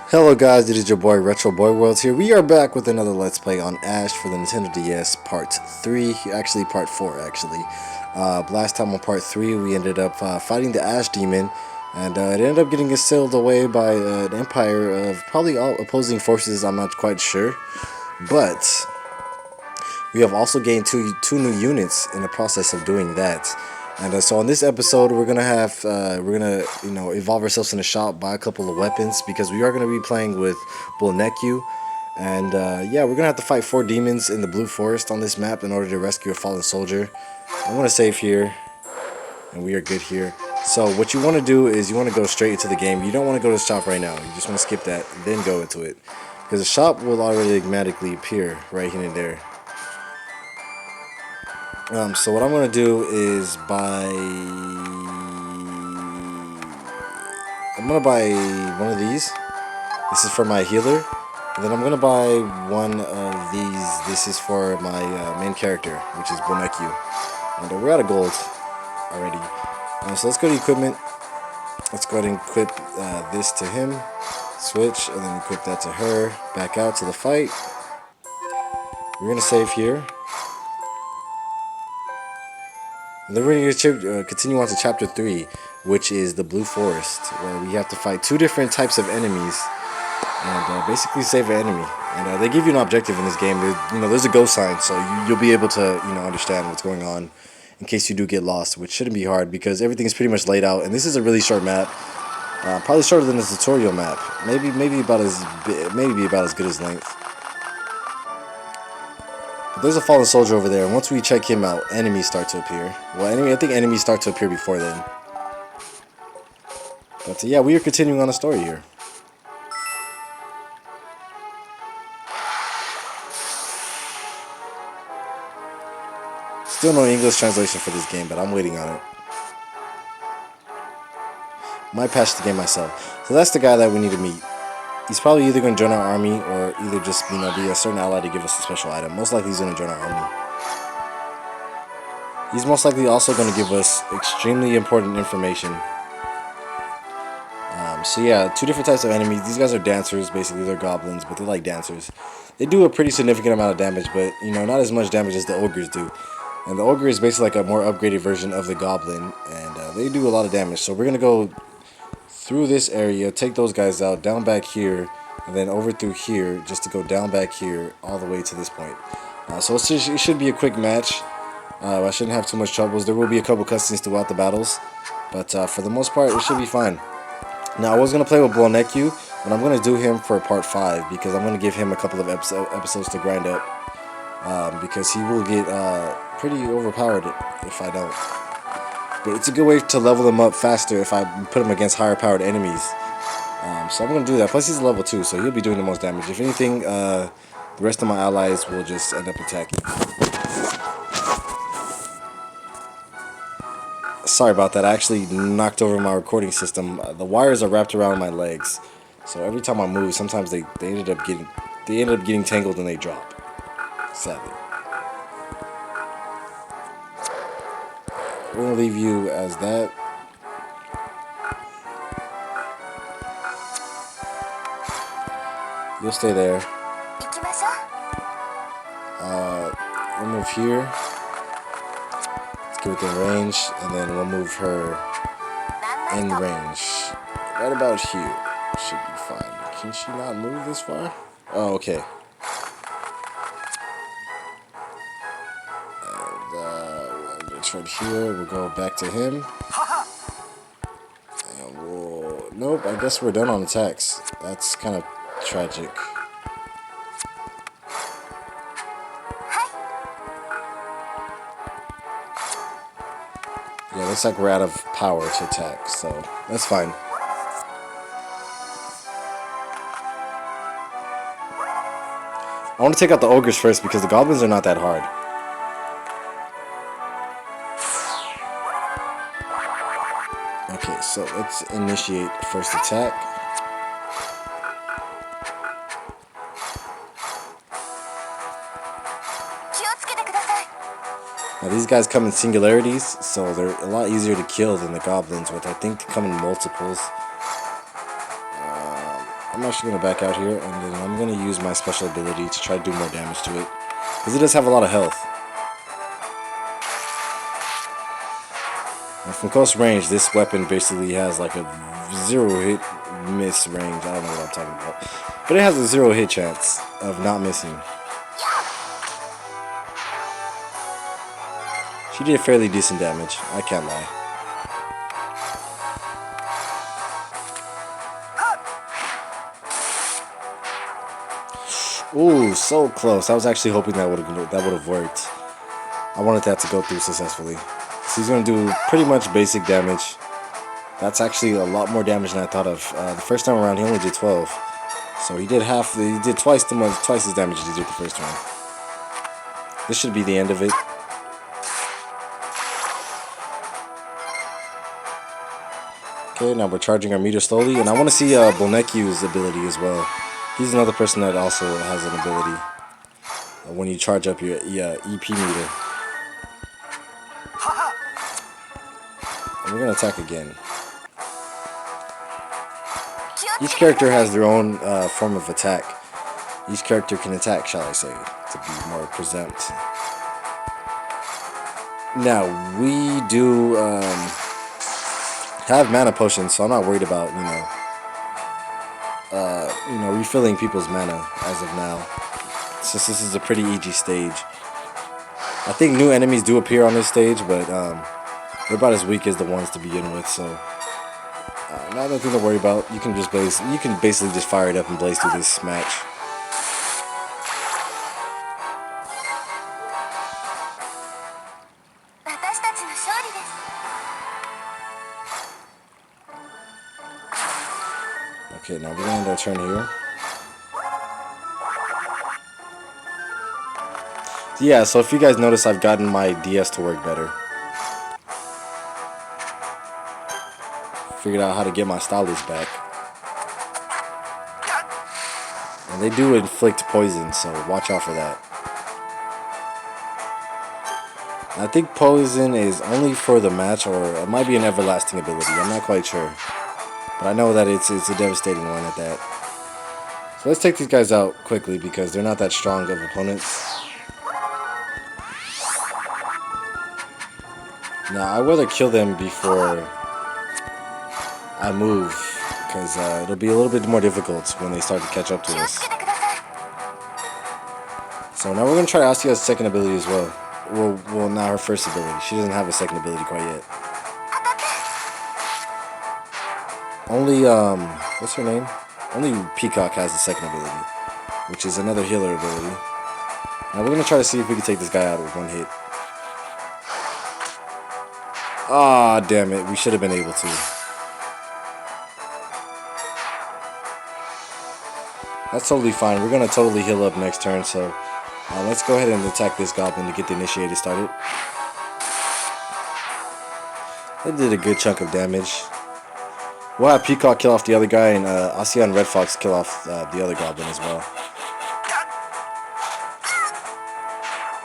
Hello guys, it is your boy Retro Boy World here. We are back with another Let's Play on Ash for the Nintendo DS Part 3, actually Part 4 actually. Last time on Part 3 we ended up fighting the Ash Demon, and it ended up getting us sailed away by an empire of probably all opposing forces, I'm not quite sure. But we have also gained two new units in the process of doing that. And so on this episode, we're gonna evolve ourselves in the shop, buy a couple of weapons because we are gonna be playing with Bulneku, and yeah, we're gonna have to fight 4 demons in the Blue Forest on this map in order to rescue a fallen soldier. I'm gonna save here, and we are good here. So what you want to do is you want to go straight into the game. You don't want to go to the shop right now. You just want to skip that, then go into it, because the shop will already automatically appear right here and there. So what I'm gonna do is I'm gonna buy one of these. This is for my healer, and then I'm gonna buy one of these. This is for my main character, which is Boneku, and we're out of gold already. So let's go to equipment. Let's go ahead and equip this to him. Switch, and then equip that to her. Back out to the fight. We're gonna save here. And then we're going to continue on to Chapter 3, which is the Blue Forest, where we have to fight 2 different types of enemies and basically save an enemy. And they give you an objective in this game. There's a go sign, so you'll be able to understand what's going on in case you do get lost, which shouldn't be hard because everything is pretty much laid out. And this is a really short map, probably shorter than the tutorial map, maybe about as good as length. There's a fallen soldier over there, and once we check him out, enemies start to appear. Well, I think enemies start to appear before then. But yeah, we are continuing on the story here. Still no English translation for this game, but I'm waiting on it. Might patch the game myself. So that's the guy that we need to meet. He's probably either going to join our army or either just, be a certain ally to give us a special item. Most likely he's going to join our army. He's most likely also going to give us extremely important information. So yeah, 2 different types of enemies. These guys are dancers, basically. They're goblins, but they're like dancers. They do a pretty significant amount of damage, but, not as much damage as the ogres do. And the ogre is basically like a more upgraded version of the goblin, and they do a lot of damage. So we're going to go through this area, take those guys out, down back here, and then over through here, just to go down back here, all the way to this point. So it should be a quick match. I shouldn't have too much troubles. There will be a couple cutscenes throughout the battles, but for the most part, it should be fine. Now, I was going to play with Bulneku, but I'm going to do him for part 5, because I'm going to give him a couple of episodes to grind up, because he will get pretty overpowered if I don't. But it's a good way to level him up faster if I put him against higher powered enemies. So I'm going to do that. Plus he's level 2, so he'll be doing the most damage. If anything, the rest of my allies will just end up attacking. Sorry about that. I actually knocked over my recording system. The wires are wrapped around my legs, so every time I move, sometimes they end up getting tangled and they drop. Sadly. We're gonna leave you as that. You'll stay there. We'll move here. Let's get within range, and then we'll move her in range. Right about here. Should be fine. Can she not move this far? Oh, okay. And it's right here. We'll go back to him. And nope, I guess we're done on attacks. That's kind of tragic. Yeah, looks like we're out of power to attack, so that's fine. I want to take out the ogres first because the goblins are not that hard. Okay, so let's initiate first attack. Now these guys come in singularities, so they're a lot easier to kill than the goblins, which I think come in multiples. I'm actually going to back out here, and then I'm going to use my special ability to try to do more damage to it. Because it does have a lot of health. And from close range, this weapon basically has like a 0-hit miss range. I don't know what I'm talking about. But it has a 0-hit chance of not missing. She did fairly decent damage, I can't lie. Ooh, so close. I was actually hoping that would have worked. I wanted that to go through successfully. So he's going to do pretty much basic damage. That's actually a lot more damage than I thought of. The first time around, he only did 12. So he did twice as damage as he did the first one. This should be the end of it. Okay, now we're charging our meter slowly, and I want to see Boneku's ability as well. He's another person that also has an ability when you charge up your EP meter. And we're going to attack again. Each character has their own form of attack. Each character can attack, shall I say, to be more present. Now, we do have mana potions, so I'm not worried about, refilling people's mana as of now. Since this is a pretty easy stage. I think new enemies do appear on this stage, but they're about as weak as the ones to begin with, so not nothing to worry about. You can just basically just fire it up and blaze through this match. Okay, now we're going to end our turn here. Yeah, so if you guys notice, I've gotten my DS to work better. Figured out how to get my stylus back. And they do inflict poison, so watch out for that. I think poison is only for the match, or it might be an everlasting ability. I'm not quite sure. But I know that it's a devastating one at that. So let's take these guys out quickly because they're not that strong of opponents. Now, I'd rather kill them before I move, because it'll be a little bit more difficult when they start to catch up to us. So now we're going to try Asia's second ability as well. Well, not her first ability. She doesn't have a second ability quite yet. Only, what's her name? Only Peacock has the second ability, which is another healer ability. Now we're going to try to see if we can take this guy out with one hit. Ah, damn it. We should have been able to. That's totally fine. We're going to totally heal up next turn, so let's go ahead and attack this goblin to get the initiator started. That did a good chunk of damage. We'll have Peacock kill off the other guy, and Asia and Red Fox kill off the other goblin as well.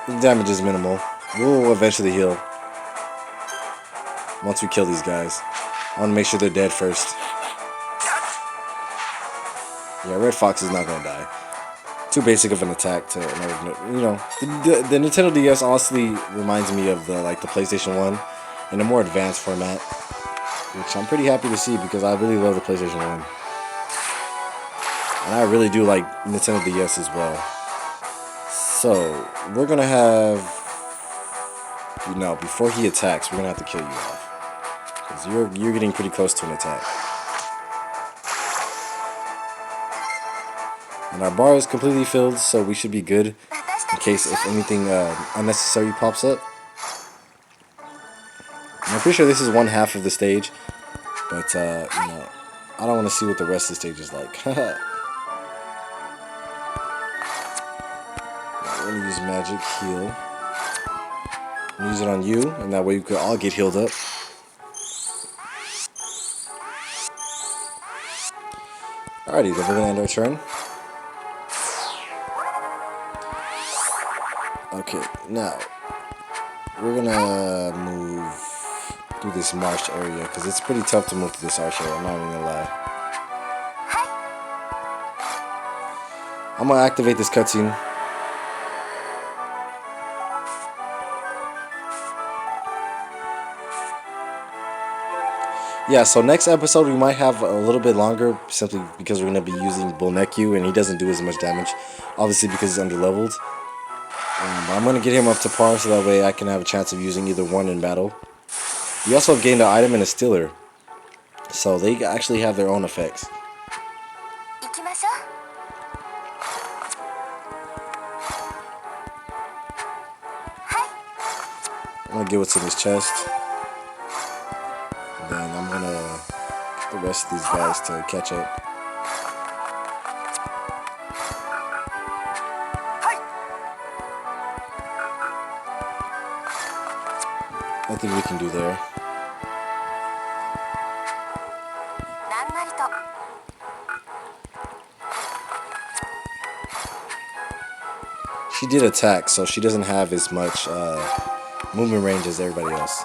The damage is minimal. We'll eventually heal once we kill these guys. I want to make sure they're dead first. Yeah, Red Fox is not going to die. Too basic of an attack to, the Nintendo DS honestly reminds me of the PlayStation 1 in a more advanced format, which I'm pretty happy to see because I really love the PlayStation 1. And I really do like Nintendo DS as well. So, we're going to have, before he attacks, we're going to have to kill you off. Because you're getting pretty close to an attack. And our bar is completely filled, so we should be good in case if anything unnecessary pops up. And I'm pretty sure this is one half of the stage, but I don't want to see what the rest of the stage is like. We're gonna use magic heal. Use it on you, and that way we could all get healed up. Alrighty, then we're gonna end our turn. Okay, now we're gonna move through this marsh area because it's pretty tough to move through this marsh area. I'm not even gonna lie. I'm gonna activate this cutscene. Yeah, so next episode we might have a little bit longer simply because we're going to be using Bulneku and he doesn't do as much damage, obviously because he's underleveled. But I'm going to get him up to par so that way I can have a chance of using either one in battle. We also have gained an item and a stealer, so they actually have their own effects. I'm going to get what's in his chest. And then I'm going to get the rest of these guys to catch up. Nothing we can do there. She did attack, so she doesn't have as much movement range as everybody else.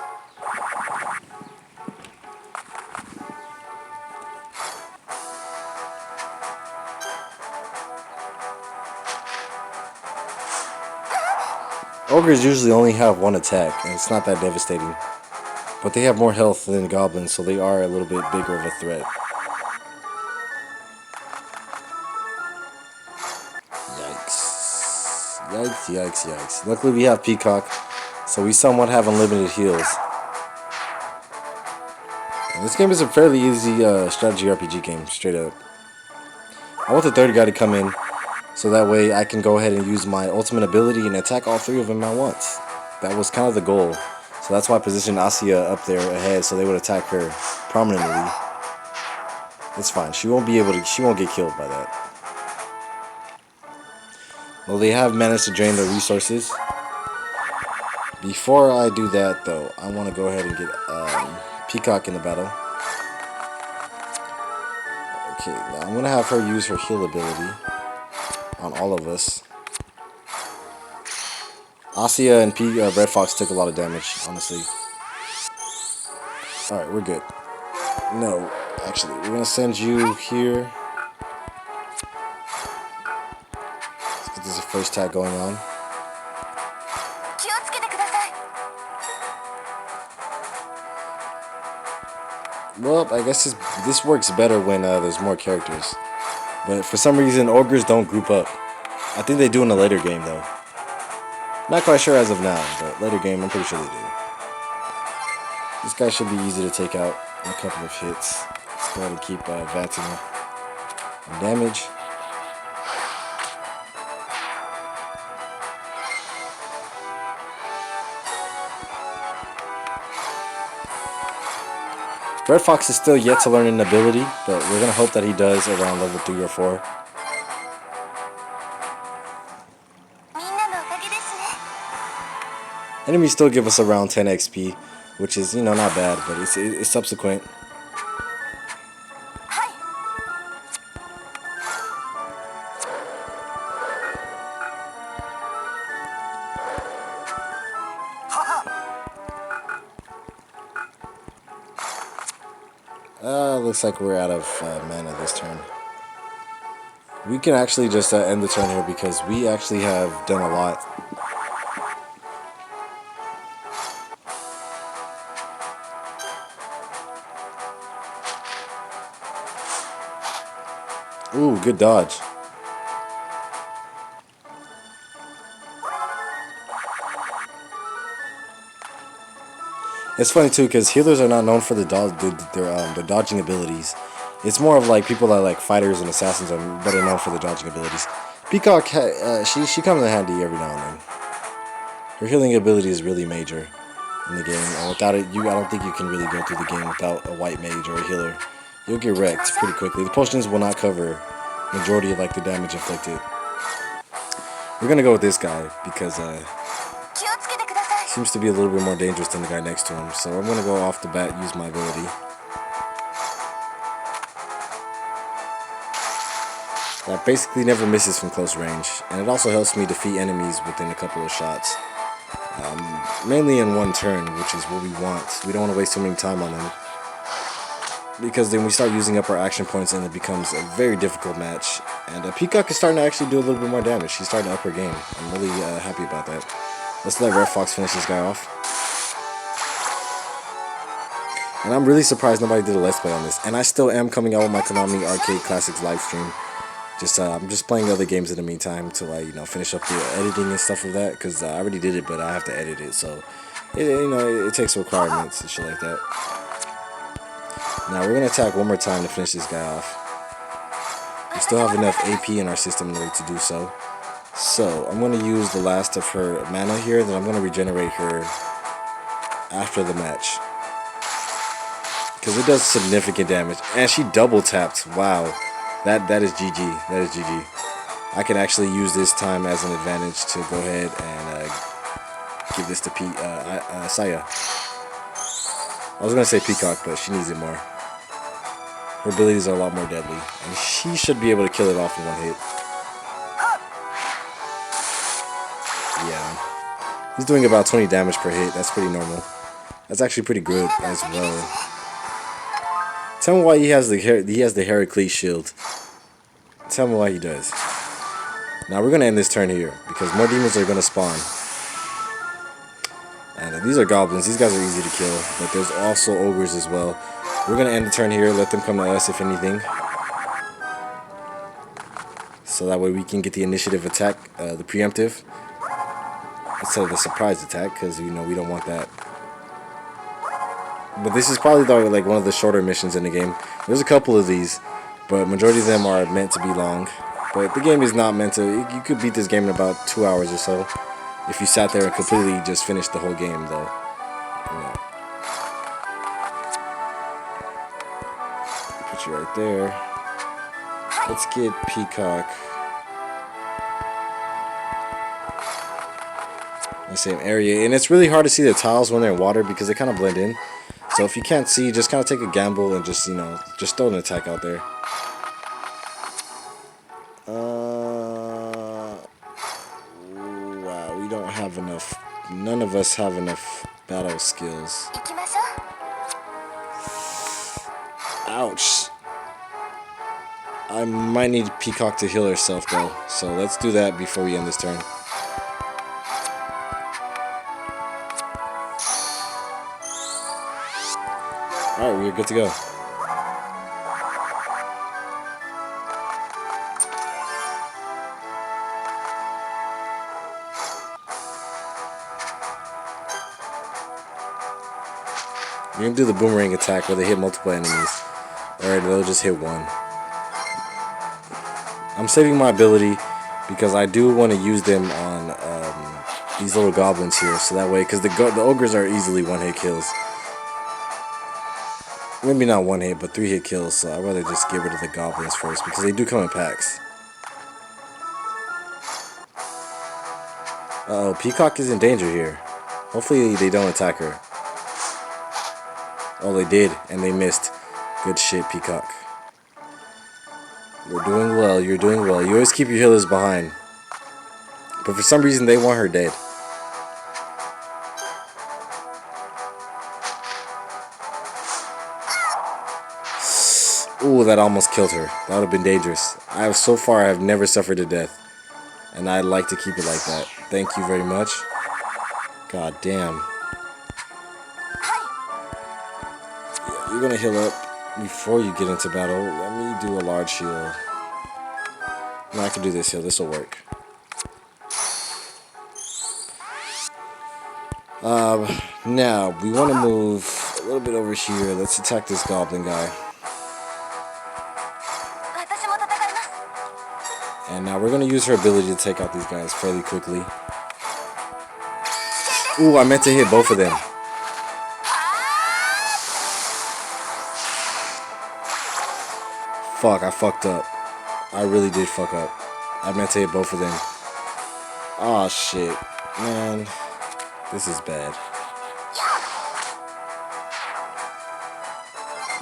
Ogres usually only have one attack, and it's not that devastating. But they have more health than goblins, so they are a little bit bigger of a threat. Yikes. Yikes, yikes, yikes. Luckily we have Peacock, so we somewhat have unlimited heals. And this game is a fairly easy strategy RPG game, straight up. I want the third guy to come in, so that way I can go ahead and use my ultimate ability and attack all three of them at once. That was kind of the goal. So that's why I positioned Asia up there ahead so they would attack her prominently. It's fine. She won't get killed by that. Well, they have managed to drain their resources. Before I do that, though, I want to go ahead and get Peacock in the battle. Okay, now I'm going to have her use her heal ability on all of us. Asia and Red Fox took a lot of damage, honestly. Alright, we're good. No, actually, we're going to send you here. Let's get this first tag going on. Well, I guess this works better when there's more characters. But for some reason, ogres don't group up. I think they do in a later game, though. Not quite sure as of now, but later game, I'm pretty sure they do. This guy should be easy to take out in a couple of hits. Let's go ahead and keep advancing on damage. Red Fox is still yet to learn an ability, but we're going to hope that he does around level 3 or 4. Enemies still give us around 10 XP, which is, not bad, but it's subsequent. Looks like we're out of mana this turn. We can actually just end the turn here because we actually have done a lot. Ooh, good dodge. It's funny too because healers are not known for their dodging abilities. It's more of like people that like fighters and assassins are better known for their dodging abilities. Peacock, she comes in handy every now and then. Her healing ability is really major in the game, and without it, I don't think you can really go through the game without a white mage or a healer. You'll get wrecked pretty quickly. The potions will not cover majority of like the damage inflicted. We're gonna go with this guy because seems to be a little bit more dangerous than the guy next to him. So I'm gonna go off the bat, use my ability. That basically never misses from close range, and it also helps me defeat enemies within a couple of shots. Mainly in one turn, which is what we want. We don't want to waste too many time on them. because then we start using up our action points and it becomes a very difficult match. And Peacock is starting to actually do a little bit more damage. She's starting to up her game. I'm really happy about that. Let's let Red Fox finish this guy off. And I'm really surprised nobody did a Let's Play on this. And I still am coming out with my Konami Arcade Classics live stream. I'm just playing other games in the meantime till I, finish up the editing and stuff of that. Because I already did it, but I have to edit it. So, it takes requirements and shit like that. Now we're going to attack one more time to finish this guy off. We still have enough AP in our system in order to do so. So, I'm going to use the last of her mana here, then I'm going to regenerate her after the match. Because it does significant damage. And she double tapped. Wow. That is GG. That is GG. I can actually use this time as an advantage to go ahead and give this to Saya. I was going to say Peacock, but she needs it more. Her abilities are a lot more deadly. And she should be able to kill it off in one hit. Yeah. He's doing about 20 damage per hit. That's pretty normal. That's actually pretty good as well. Tell me why he has the Heracles shield. Tell me why he does. Now we're going to end this turn here because more demons are going to spawn. And these are goblins. These guys are easy to kill. But there's also ogres as well. We're going to end the turn here. Let them come to us if anything. So that way we can get the initiative attack, the preemptive. Instead of the surprise attack because, we don't want that. But this is probably like one of the shorter missions in the game. There's a couple of these. But majority of them are meant to be long. But the game is not meant to... You could beat this game in about 2 hours or so. If you sat there and completely just finished the whole game, though. Put you right there. Let's get Peacock. The same area. And it's really hard to see the tiles when they're in water because they kind of blend in. So if you can't see, just kind of take a gamble and just, just throw an attack out there. Wow, we don't have enough. None of us have enough battle skills. Ouch. I might need Peacock to heal herself though. So let's do that before we end this turn. Alright, we're good to go. You're going to do the boomerang attack where they hit multiple enemies. Or they'll just hit one. I'm saving my ability because I do want to use them on these little goblins here. So that way, because the ogres are easily one-hit kills. Maybe not one hit, but 3-hit kills. So I'd rather just get rid of the goblins first because they do come in packs. Uh-oh, Peacock is in danger here. Hopefully they don't attack her. Oh, they did, and they missed. Good shit, Peacock. You're doing well, you're doing well. You always keep your healers behind. But for some reason, they want her dead. Ooh, that almost killed her. That would have been dangerous. So far, I have never suffered a death. And I'd like to keep it like that. Thank you very much. God damn. Yeah, you're gonna heal up before you get into battle. Let me do a large heal. No, I can do this heal. This will work. Now, we want to move a little bit over here. Let's attack this goblin guy. And now we're going to use her ability to take out these guys fairly quickly. Ooh, I meant to hit both of them. Fuck, I fucked up. I really did fuck up. I meant to hit both of them. Aw, shit. Man, this is bad.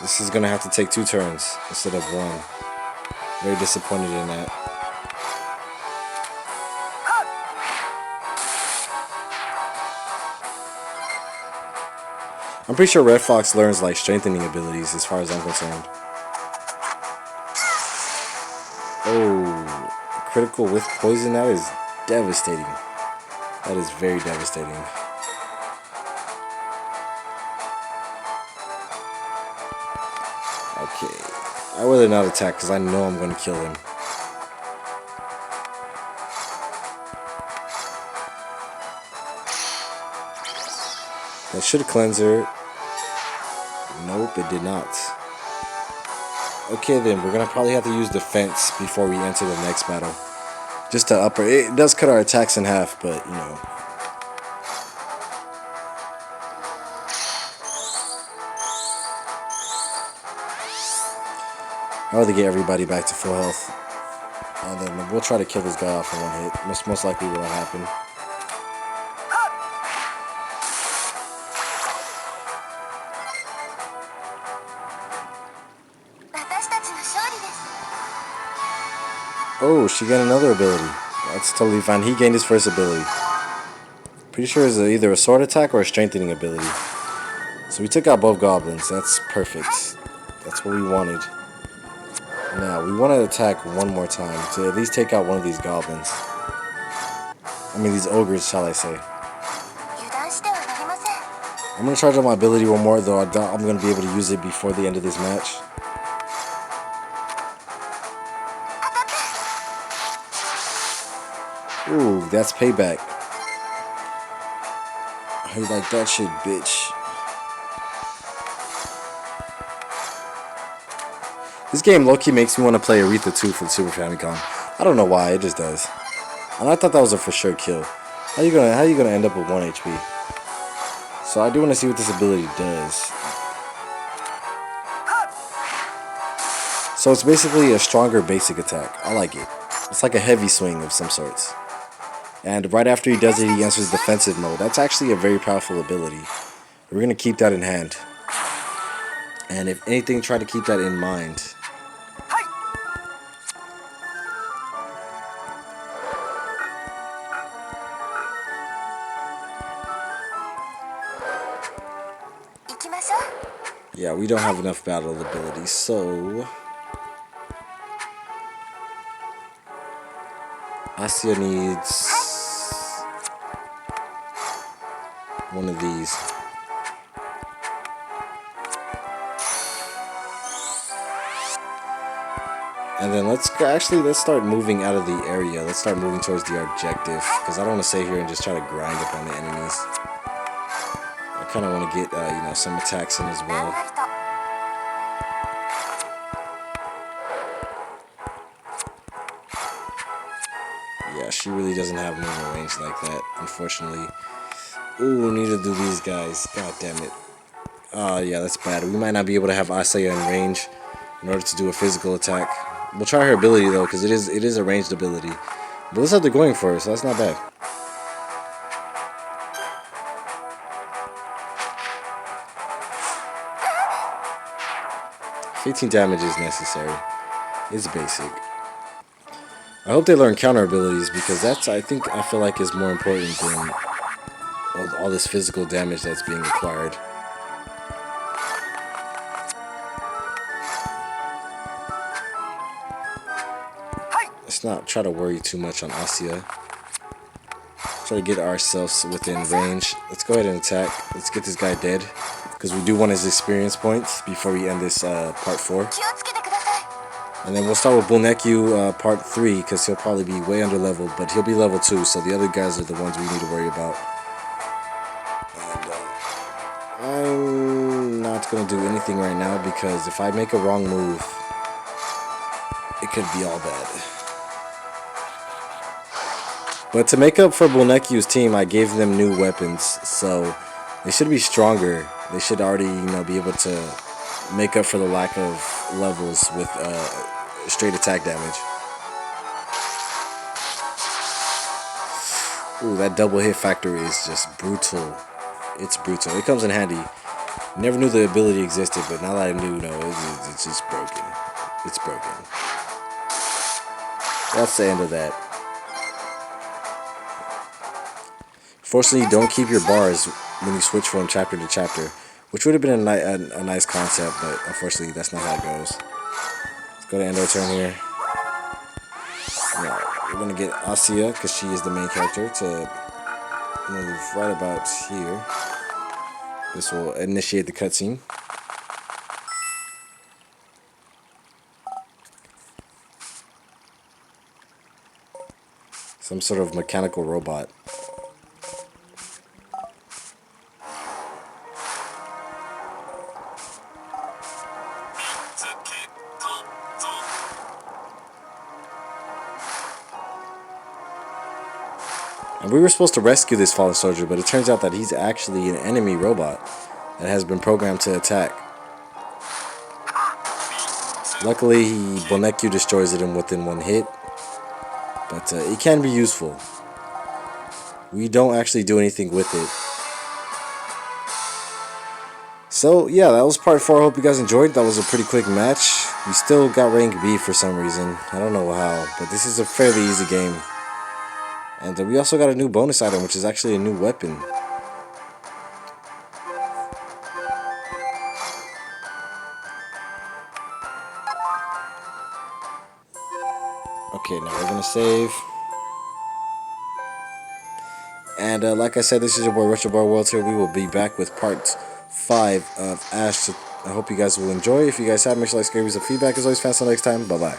This is going to have to take 2 turns instead of 1. Very disappointed in that. I'm pretty sure Red Fox learns like strengthening abilities as far as I'm concerned. Oh, critical with poison, that is devastating. That is very devastating. Okay, I would not attack because I know I'm going to kill him. That should cleanse her. Nope, it did not. Okay then, we're going to probably have to use defense before we enter the next battle. Just to upper, it does cut our attacks in half, but you know. I'd rather get everybody back to full health. And then we'll try to kill this guy off in one hit. Most likely will happen. Oh, she got another ability. That's totally fine. He gained his first ability. Pretty sure it's either a sword attack or a strengthening ability. So we took out both goblins. That's perfect. That's what we wanted. Now, we want to attack one more time to at least take out one of these goblins. I mean, these ogres, shall I say. I'm going to charge up my ability one more, though I doubt I'm going to be able to use it before the end of this match. Ooh, that's payback. How you like that shit, bitch? This game low-key makes me want to play Aretha 2 for the Super Famicom. I don't know why, it just does. And I thought that was a for sure kill. How you gonna end up with 1 HP? So I do want to see what this ability does. So it's basically a stronger basic attack. I like it. It's like a heavy swing of some sorts. And right after he does it, he enters defensive mode. That's actually a very powerful ability. We're gonna keep that in hand. And if anything, try to keep that in mind. Yeah, we don't have enough battle abilities, so Asia needs one of these. And then let's start moving out of the area. Let's start moving towards the objective, because I don't want to stay here and just try to grind upon the enemies. I kind of want to get you know, some attacks in as well. Yeah, she really doesn't have normal range like that, unfortunately. Ooh, we need to do these guys. God damn it. Oh, yeah, that's bad. We might not be able to have Asaya in range in order to do a physical attack. We'll try her ability, though, because it is a ranged ability. But let's have they're going for her, so that's not bad. 15 damage is necessary. It's basic. I hope they learn counter abilities, because I feel like is more important than all this physical damage that's being acquired. Let's not try to worry too much on Asia. Try to get ourselves within range. Let's go ahead and attack. Let's get this guy dead, because we do want his experience points before we end this part 4. And then we'll start with Bulnekyu part 3, because he'll probably be way under leveled, but he'll be level 2, so the other guys are the ones we need to worry about. And I'm not going to do anything right now, because if I make a wrong move, it could be all bad. But to make up for Bulnekyu's team, I gave them new weapons, so they should be stronger. They should already, be able to make up for the lack of levels with straight attack damage. Ooh, that double hit factor is just brutal. It's brutal. It comes in handy. Never knew the ability existed, but now that I do know, it's just broken. It's broken. That's the end of that. Fortunately, don't keep your bars when you switch from chapter to chapter. which would have been a nice concept, but unfortunately that's not how it goes. Let's go to end our turn here. Yeah, we're gonna get Asia because she is the main character to move right about here. This will initiate the cutscene. Some sort of mechanical robot. And we were supposed to rescue this fallen soldier, but it turns out that he's actually an enemy robot that has been programmed to attack. Luckily, Boneku destroys it within one hit, but it can be useful. We don't actually do anything with it. So yeah, that was part 4. I hope you guys enjoyed. That was a pretty quick match. We still got rank B for some reason. I don't know how, but this is a fairly easy game. And we also got a new bonus item, which is actually a new weapon. Okay, now we're gonna save. And like I said, this is your boy Retro Bar World here. We will be back with part 5 of Ash. I hope you guys will enjoy. If you guys have, make sure to like, subscribe, feedback. As always, fast until next time. Bye bye.